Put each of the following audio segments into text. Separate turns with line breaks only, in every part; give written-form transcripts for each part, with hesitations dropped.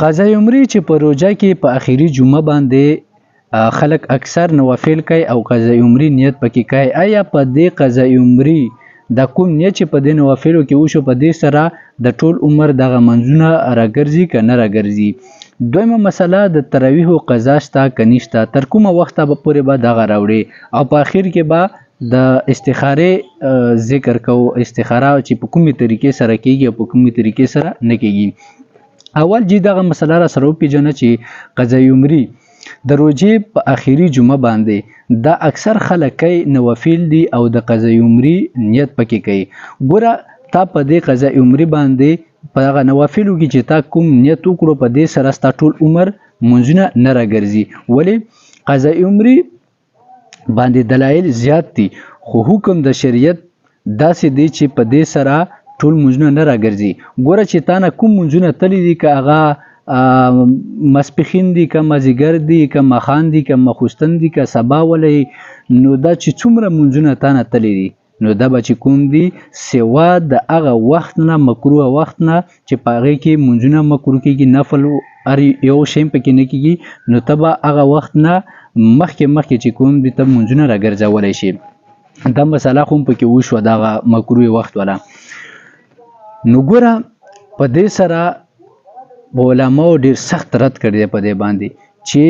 قضا عمرې چې په روژه کې په اخري جمعه باندې خلک اکثر نوافل کوي او قضا عمرې نیت پکې کوي. آیا په دې قضا عمرې د کوم نیت چې په دې نوافلو کې وشو په دې سره د ټول عمر دغه منځونه راګرځي که نه راګرځي؟ دویمه مسله د تراویح قضا شته که نشته، تر کومه وخته به پورې به دغه راوړي او په اخر کې به د استخارې ذکر کوو. استخاره چې په کومې طریقې سره کیږي او په کومې طریقې سره نه کیږي. اول جی دغه مسله را سره وپېژنه چې قضا عمرې د روژې په اخري جمعه باندې دا اکثر خلک کوي نوافل دي او د قضا عمرې نیت پکې کوي. ګوره تا په دې قضا عمرې باندې په هغه نوافلو کې چې تا کوم نیت وکړو په دې سره ستا ټول عمر منځونه نه راګرځي. ولې قضا عمرې باندې دلایل زیات دي خو حکم د شریعت داسې دی چې په دې سره ټول منځونه نه راګرځي. ګوره چې تا نه کوم منځونه تللی دي که هغه ماسپښین دي که مازدیګر دي که ماښام دي که ماخوستن دي که سبا ولی، نو دا چې څومره منځونه تا نه تللی دي نو دا به چې کوم دي سوا د هغه وخت نه مکروه وخت نه چې په هغې کې منځونه مکروه کېږي، نفل هر یو شی پکې نه کېږي، نو ته به هغه وخت نه مخکې چې کوم دي ته منځونه راګرځولی شي. دا مسله خو هم پکې وشوه دغه مکروه وخت والا. نو ګوره په دې سره علماو ډېر سخت رد کړی دی په دې باندې چې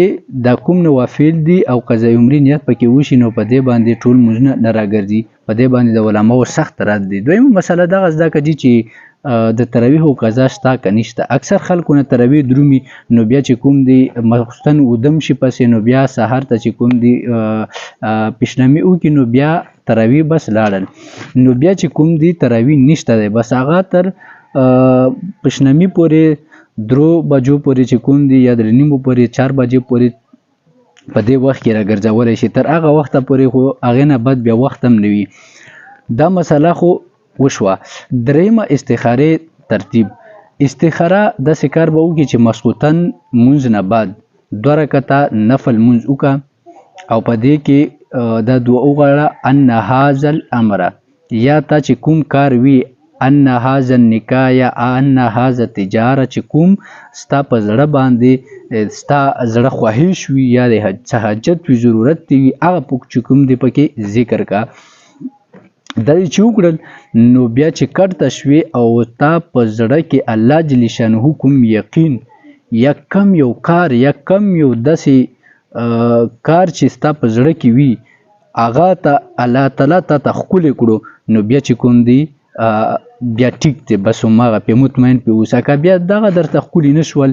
دا کوم نوافل دي او قضا عمرې نیت پکې وشي نو په دې باندې ټول منځونه نه راګرځي. په دې باندې د علماو سخت رد دی. دویمه مسله دغه زده کړي چې د تراویح قضا شته که نشته. اکثر خلکو نه تراویح درومي نو بیا چې کوم دی ماخوستن ودم شي پسې نو بیا سهار ته چې کوم دی پیشنمي وکړي نو بیا تراویح بس لاړل، نو بیا چې کوم دی تراویح نشته دی، بس هغه تر پیشنمي پورې 3 بجو پورې چې کوم دی یا 3:30 پورې 4 بجې پورې په دې وخت کې راګرځولی شي. تر هغه وخته پورې خو هغې نه بد بیا وخت هم نه وي. دا مسله خو وشوه. دریمه استخارې ترتیب. استخاره داسې کار به وکړي چې ماسخوتن مونځ نه بعد 2 رکعته نفل مونځ وکړه او په دې کې دا دعا وغواړه ان هذا الامر، یا تا چې کوم کار وي ان هذا النکاح یا ان هذا تجاره چې کوم ستا په زړه باندې ستا زړه خواهش وي یا د حاجت وي ضرورت وي هغه چې کوم دی پکې ذکر کا. دا چې وکړل نو بیا چې کټه شوې او تا په زړه کې الله جل شانه کوم یقین یا کم یو کار یا کم یو داسې کار چې ستا په زړه کې وي هغه ته الله تعالی ته ښکلی کړو نو بیا چې کوم دی بیا ټیک دی، بس هماغه پې مطمئن پې اوسه. که بیا دغه درته ښکلي نه شول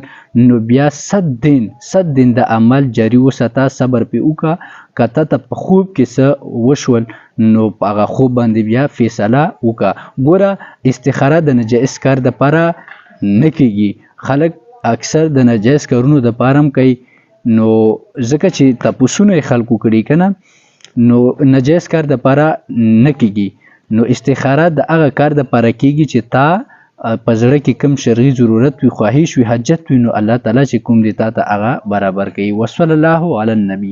نو بیا 100 دین د عمل جاري وساته، صبر پې وکړه. که تا ته په خوب کې څه وشول نو په هغه خوب باندې بیا فیصله وکړه. ګوره استخاره د نجایز کار دپاره نه کېږي. خلک اکثر د نجایز کارونو دپاره هم کوي، نو ځکه چې تپوسونه یې خلکو کړي که نه نو نجایز کار دپاره نه کېږي. نو استخاره د هغه کار دپاره کېږي چې تا په زړه کې کوم شرعي ضرورت وي، خواهش وي، حاجت وي، نو الله تعالی چې کوم دی تا ته هغه برابر کوي. وصلی الله علی النبی.